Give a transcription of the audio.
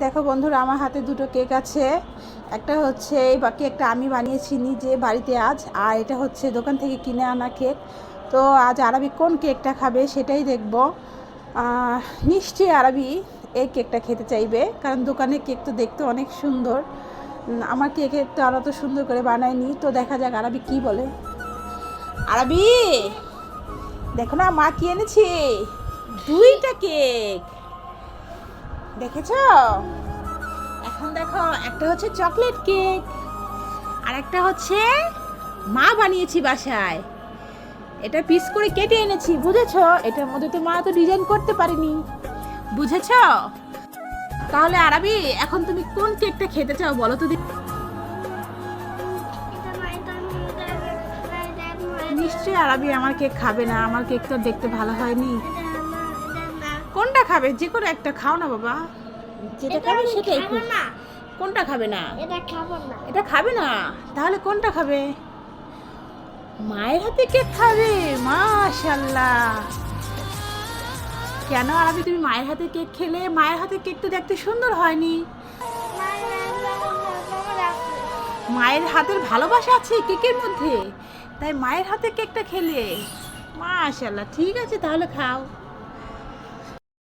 দেখো বন্ধুরা, আমার হাতে দুটো কেক আছে। একটা হচ্ছে এই বাকি একটা আমি বানিয়েছি নিজে বাড়িতে আজ, আর এটা হচ্ছে দোকান থেকে কিনে আনা কেক। তো আজ আরবি কোন কেকটা খাবে সেটাই দেখব। নিশ্চয়ই আরবি এই কেকটা খেতে চাইবে, কারণ দোকানের কেক তো দেখতে অনেক সুন্দর। আমার কেকের তো আরও তো সুন্দর করে বানায়নি। তো দেখা যাক আরবি কি বলে। আরবি, দেখো না মা কি এনেছি, দুইটা কেক দেখেছো। এখন দেখো, একটা হচ্ছে চকলেট কেক আর একটা হচ্ছে মা বানিয়েছি বাসায়। এটা পিস করে কেটে এনেছি, বুঝেছো। এটার মধ্যে তো মা তো ডিজাইন করতে পারিনি, বুঝেছো। তাহলে আরবি, এখন তুমি কোন কেকটা খেতে চাও বলো তো। নিশ্চয়ই আরবি আমার কেক খাবে না, আমার কেক তো দেখতে ভালো হয়নি। কোনটা খাবে? যে কোনো একটা খাও না বাবা, যেটা খাবে সেটাই। কোনটা খাবে না? এটা খাবে না, তাহলে কোনটা খাবে? মায়ের হাতে কেক খাবে, মাশাআল্লাহ। কেন আরবি, তুমি মায়ের হাতে কেক খেলে? মায়ের হাতে কেক তো দেখতে সুন্দর হয়নি। মায়ের হাতের ভালোবাসা আছে কেকের মধ্যে, তাই মায়ের হাতে কেকটা খেলে। মাশাআল্লাহ, ঠিক আছে তাহলে খাও।